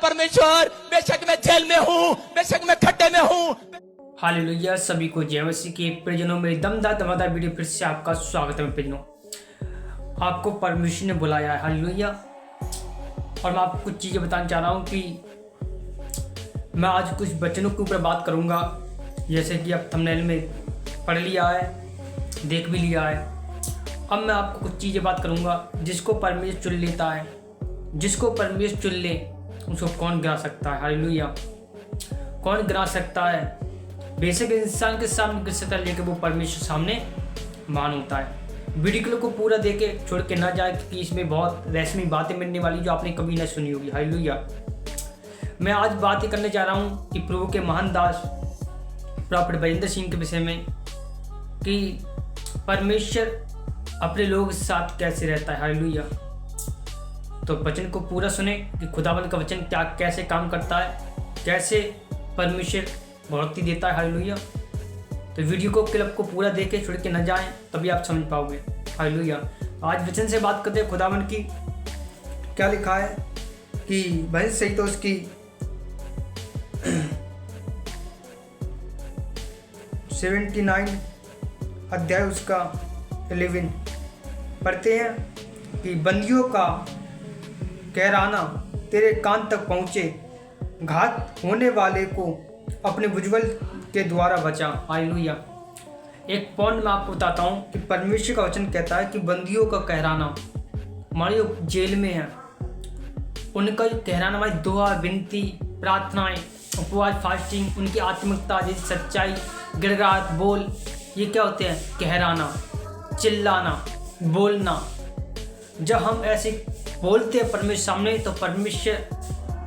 परमेश्वर, बेशक मैं जेल में हूँ, बेशक मैं खड्डे में हूँ। हालेलुया। सभी को जय मसीह के प्रियजनों में दमदार धमाकेदार वीडियो फिर से आपका स्वागत है। प्रियजनों, आपको परमेश्वर ने बुलाया है। हालेलुया। और मैं आपको कुछ चीज़ें बताना चाह रहा हूँ कि मैं आज कुछ वचनों के ऊपर बात करूँगा, जैसे कि आप थंबनेल में पढ़ लिया है, देख भी लिया है। अब मैं आपको कुछ चीज़ें बात करूँगा। जिसको परमेश्वर चुन लेता है, जिसको परमेश्वर चुन ले, उसको कौन गिरा सकता है। हालेलुया। कौन गिरा सकता है? बेशक इंसान के सामने गिर सकता है, लेकिन वो परमेश्वर सामने मान होता है। वीडियो को पूरा देके छोड़ के ना जाए, क्योंकि इसमें बहुत रहस्यमय बातें मिलने वाली जो आपने कभी ना सुनी होगी। हालेलुया। मैं आज बात ही करने जा रहा हूँ कि प्रभु के महान दास प्रॉफेट बरिंदर सिंह के विषय में, कि परमेश्वर अपने लोगों के साथ कैसे रहता है। हालेलुया। तो वचन को पूरा सुने कि खुदावंद का वचन क्या कैसे काम करता है, कैसे परमेश्वर बढ़ोतरी देता है। हालेलुया। तो वीडियो को क्लिप को पूरा देखे छोड़ के न जाएं, तभी आप समझ पाओगे। हालेलुया। आज वचन से बात करते हैं खुदावंद की। क्या लिखा है कि भाई सही तो उसकी 79 अध्याय उसका 11 पढ़ते हैं कि बंदियों का कहराना तेरे कान तक पहुँचे, घात होने वाले को अपने भुजबल के द्वारा बचा। हालेलुया। एक पॉइंट मैं आपको बताता हूँ कि परमेश्वर का वचन कहता है कि बंदियों का कहराना, हमारे जो जेल में है उनका जो कहराना, हमारी दुआ, विनती, प्रार्थनाएं, उपवास, फास्टिंग, उनकी आत्मिकता, जैसे सच्चाई, गिड़गिड़ाहट, बोल, ये क्या होते हैं? कहराना, चिल्लाना, बोलना। जब हम ऐसे बोलते हैं परमेश्वर सामने, तो परमेश्वर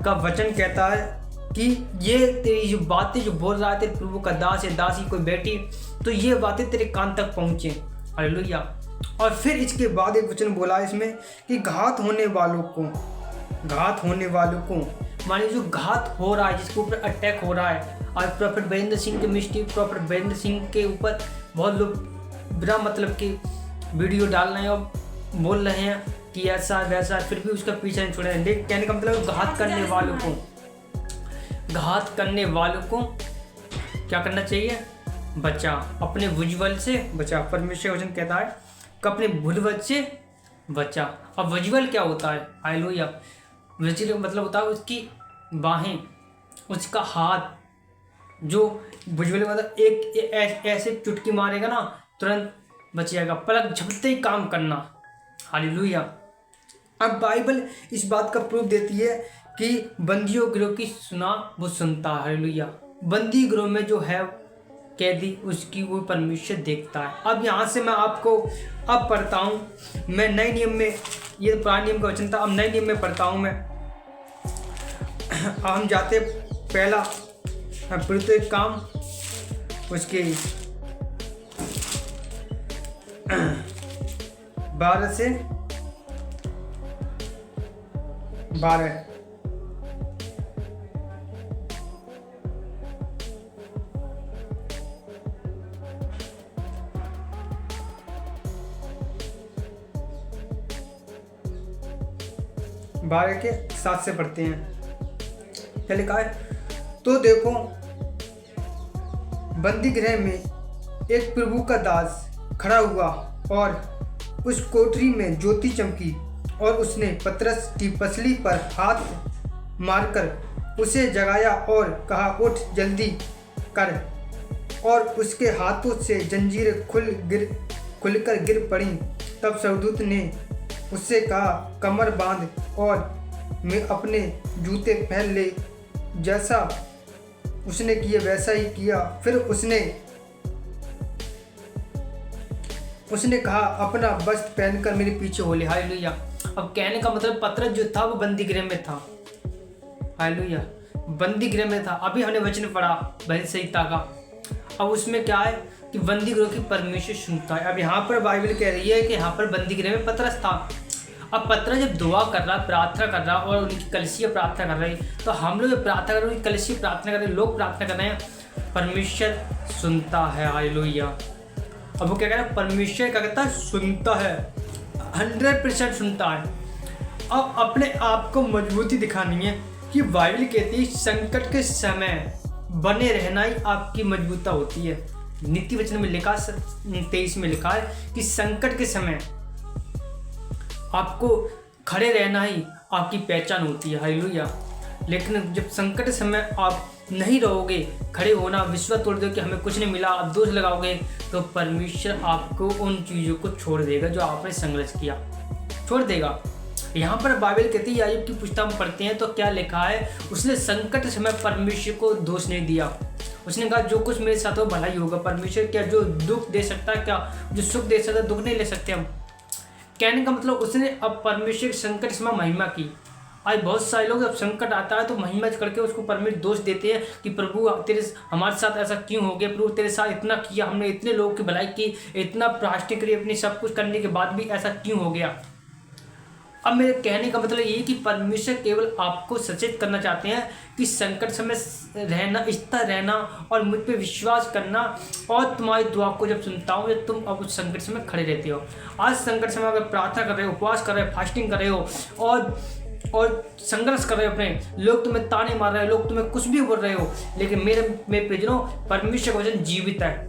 का वचन कहता है कि ये तेरी जो बातें जो बोल रहा है, तेरे प्रभु का दास या दासी कोई बैठी, तो ये बातें तेरे कान तक पहुँचे। हालेलुया। और फिर इसके बाद एक वचन बोला इसमें कि घात होने वालों को मानिए जो घात हो रहा है, जिसके ऊपर अटैक हो रहा है। आज प्रॉफेट बरिंदर सिंह के मिस्टी प्रॉफेट बरिंदर सिंह के ऊपर बहुत लोग बिना मतलब के वीडियो डाल रहे हैं और बोल रहे हैं कि ऐसा वैसा, फिर भी उसका पीछा नहीं छोड़ा है। लेकिन कहने का मतलब घात करने वालों को क्या करना चाहिए? बचा, अपने भुजबल से बचा। परमेश्वर वचन कहता है कि अपने भुजबल से बचा। अब भुजबल क्या होता है? हालेलुया। वजल मतलब होता है उसकी बाहें, उसका हाथ। जो भुजबल मतलब एक ऐसे चुटकी मारेगा ना, तुरंत बच जाएगा, पलक झपकते ही काम करना। हालेलुया। अब बाइबल इस बात का प्रूफ देती है कि बंदियों गिरोह की सुना वो सुनता है। हालेलुया। बंदी गिरोह में जो है कैदी, उसकी वो परमेश्वर देखता है। अब यहाँ से मैं आपको अब पढ़ता हूँ। मैं नए नियम में, ये पुराने नियम का वचन था, अब नए नियम में पढ़ता हूँ मैं। हम जाते पहला फिर तो एक काम उसके 12 से 12 12 के 7 से पढ़ते हैं। क्या लिखा है? तो देखो, बंदी गृह में एक प्रभु का दास खड़ा हुआ और उस कोठरी में ज्योति चमकी, और उसने पतरस की पसली पर हाथ मारकर उसे जगाया और कहा, उठ जल्दी कर। और उसके हाथों से जंजीरें खुलकर गिर पड़ी। तब स्वर्गदूत ने उससे कहा, कमर बांध और मैं अपने जूते पहन ले। जैसा उसने किया वैसा ही किया। फिर उसने कहा, अपना वस्त्र पहनकर मेरे पीछे हो ले। हालेलुया। अब कहने का मतलब पतरस जो था वो बंदी गृह में था। हालेलुया। बंदी गृह में था। अभी हमने वचन पढ़ा बहन संहिता का। अब उसमें क्या है कि बंदी गृह की परमेश्वर सुनता है। अब यहाँ पर बाइबल कह रही है कि यहाँ पर बंदी गृह में पतरस था। अब पतरस जब दुआ कर रहा, प्रार्थना कर रहा और उनकी कलीसिया प्रार्थना कर रही, तो हम लोग प्रार्थना कर रहे हैं, कलीसिया प्रार्थना कर रहे, लोग प्रार्थना कर रहे हैं, परमेश्वर सुनता है। हालेलुया। अब वो क्या कह रहा है? परमेश्वर क्या कहता है? सुनता है, 100% सुनता है। अब अपने आप को मजबूती दिखानी है कि बाइबल कहती है संकट के समय बने रहना ही आपकी मजबूता होती है। नीति वचन में लिखा 23 में लिखा है कि संकट के समय आपको खड़े रहना ही आपकी पहचान होती है। हालेलुया। लेकिन जब संकट के समय आप नहीं रहोगे, खड़े होना, विश्वास तोड़ दो कि हमें कुछ नहीं मिला, आप दोष लगाओगे, तो परमेश्वर आपको उन चीज़ों को छोड़ देगा जो आपने संघर्ष किया, छोड़ देगा। यहाँ पर बाइबल कहती है, याकूब की पुस्तक हम पढ़ते हैं तो क्या लिखा है, उसने संकट के समय परमेश्वर को दोष नहीं दिया। उसने कहा जो कुछ मेरे साथ हो भला ही होगा। परमेश्वर क्या जो दुख दे सकता है, क्या जो सुख दे सकता है, दुख नहीं ले सकते हम। कहने का मतलब उसने अब परमेश्वर संकट समय महिमा की। आज बहुत सारे लोग जब संकट आता है तो महिमा करके उसको परमेश्वर दोष देते हैं कि प्रभु तेरे हमारे साथ ऐसा क्यों हो गया, प्रभु तेरे साथ इतना किया, हमने इतने लोगों की भलाई की, इतना प्राश्चित करी, अपनी सब कुछ करने के बाद भी ऐसा क्यों हो गया। अब मेरे कहने का मतलब ये कि परमेश्वर केवल आपको सचेत करना चाहते हैं कि संकट समय रहना, स्थिर रहना और मुझ पर विश्वास करना, और तुम्हारी दुआ को जब सुनता हूँ जब तुम अब उस संकट समय खड़े रहते हो। आज संकट समय अगर प्रार्थना कर रहे हो, उपवास कर रहे हो, फास्टिंग कर रहे हो और संघर्ष कर रहे हो, अपने लोग तुम्हें ताने मार रहे हो, लोग तुम्हें कुछ भी बोल रहे हो, लेकिन मेरे प्रियजनों, परमेश्वर का वचन जीवित है।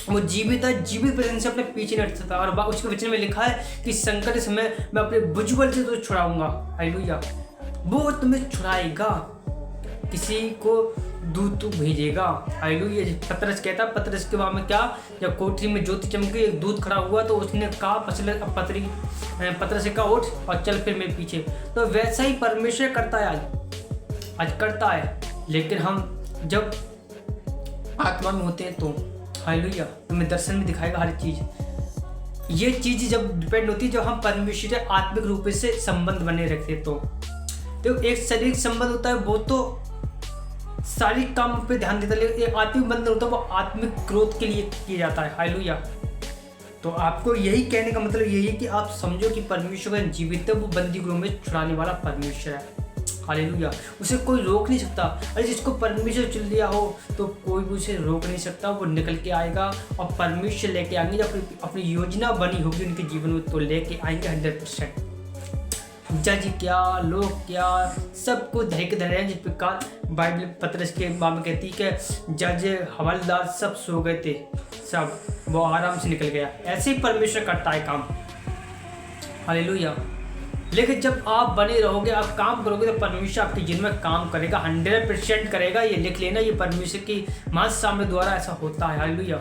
वो जीवित है, जीवित वचन से अपने पीछे नहीं हट सकता। और उसके वचन में लिखा है कि संकट के समय मैं अपने भुजबल से तुझे छुड़ाऊंगा। हालेलुया। वो तुम्हें छुड़ाएगा, किसी को दूत भेजेगा। हालेलुया। पतरस कहता, पतरस के बाद में क्या, जब कोठरी में ज्योति चमकी, एक दूत खड़ा हुआ तो उसने कहा पतरस से कहा उठ और चल फिर मेरे पीछे। तो वैसा ही परमेश्वर करता है, आज करता है। लेकिन हम जब आत्मा में होते हैं तो हालेलुया, हमें दर्शन में दिखाएगा हर चीज़। ये चीज़ जब डिपेंड होती है जब हम परमेश्वर से आत्मिक रूप से संबंध बने रखते हैं। तो एक शारीरिक संबंध होता है, वो तो शारीरिक काम पे ध्यान देता है, लेकिन एक आत्मिक बंधन होता है वो आत्मिक ग्रोथ के लिए किया जाता है। हालेलुया। तो आपको यही कहने का मतलब यही है कि आप समझो कि परमेश्वर का जीवित है, वो बंदी गृह में छुड़ाने वाला परमेश्वर है। हालेलुया। उसे कोई रोक नहीं सकता। अरे जिसको परमेश्वर चुन लिया हो तो कोई भी उसे रोक नहीं सकता, वो निकल के आएगा और परमेश्वर लेके आएंगे। जब अपनी योजना बनी होगी उनके जीवन में तो लेके आएंगे 100%। जज क्या, लोग क्या, सब कुछ धैर्य धरे हैं। जिस प्रकार बाइबल पतरस के बारे में कहती है कि जज हवलदार सब सो गए थे, सब वो आराम से निकल गया। ऐसे ही परमेश्वर करता है काम। हालेलुया। लेकिन जब आप बने रहोगे, आप काम करोगे तो परमेश्वर आपके जीवन में काम करेगा, 100% करेगा। ये लिख लेना, ये परमेश्वर की महान सामने द्वारा ऐसा होता है। हालेलुया।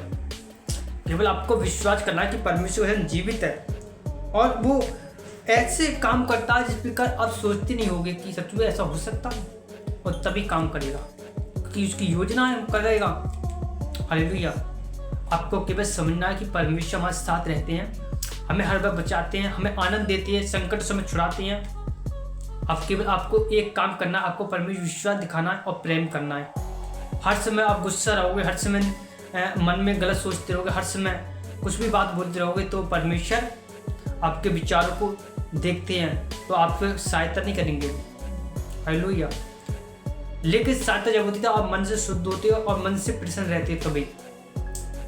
केवल आपको विश्वास करना है कि परमेश्वर जीवित है और वो ऐसे काम करता है जिस प्रकार आप सोचते नहीं होगे कि सच में ऐसा हो सकता है, और तभी काम करेगा क्योंकि उसकी योजना है, करेगा। हालेलुया। आपको केवल समझना है कि परमेश्वर हमारे साथ रहते हैं, हमें हर बार बचाते हैं, हमें आनंद देते हैं, संकट समय छुड़ाते हैं। आपको एक काम करना है, आपको परमेश्वर विश्वास दिखाना है और प्रेम करना है। हर समय आप गुस्सा रहोगे, हर समय मन में गलत सोचते रहोगे, हर समय कुछ भी बात बोलते रहोगे, तो परमेश्वर आपके विचारों को देखते हैं तो आपको सहायता नहीं करेंगे। हालेलुया। लेकिन सहायता जब होती है आप मन से शुद्ध होते हो और मन से प्रसन्न रहते हो तभी।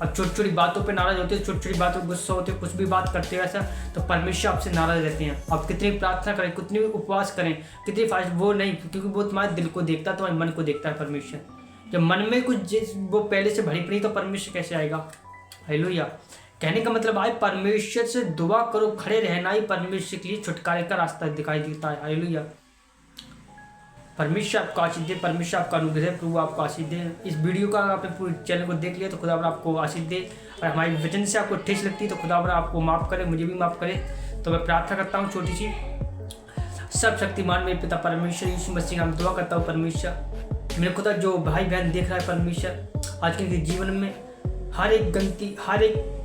अब छोटी छोटी बातों पे नाराज होते हो, छोटी छोटी बातों पर गुस्सा होते हो, कुछ भी बात करते हो ऐसा, तो परमेश्वर आपसे नाराज रहते हैं। आप कितनी प्रार्थना करें, कितनी उपवास करें, कितनी फास्ट, वो नहीं, क्योंकि वो तुम्हारे दिल को देखता है, तुम्हारे मन को देखता है परमेश्वर। जब मन में कुछ वो पहले से भरी पड़ी तो परमेश्वर कैसे आएगा। हालेलुया। कहने का मतलब आए परमेश्वर से दुआ करो, खड़े रहना ही परमेश्वर के लिए छुटकारे का रास्ता दिखाई देता है। हालेलुया। परमेश्वर आपको आशीष दे, परमेश्वर आपका अनुग्रह, प्रभु आपको आशीष दे। इस वीडियो का आपने पूरे चैनल को देख लिया तो खुदा आपको आशीष दे, और हमारी वचन से आपको ठेस लगती है तो खुदा आपको माफ़ करे, मुझे भी माफ़ करे। तो मैं प्रार्थना करता हूँ छोटी सी। सब शक्तिमान मेरे पिता परमेश्वर यीशु मसीह नाम दुआ करता हूँ परमेश्वर, मेरे खुदा जो भाई बहन देख रहा है परमेश्वर, आज के इनके जीवन में हर एक गलती, हर एक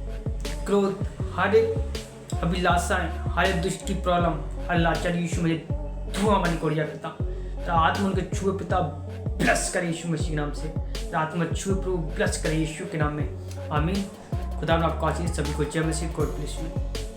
क्रोध, हर एक अभिलाषाएं, हर एक दुष्ट की प्रॉब्लम, हर लाचार यीशु मुझे धुआं बन को दिया पिता। आत्मा उनके छुए पिता, ब्लस करे यीशु मसीह के नाम से। आत्मा छुए प्रभु, ब्लस करे यीशु के नाम में। आमीन। खुदा आपको आशीष, सभी को जय मसीह। God bless you.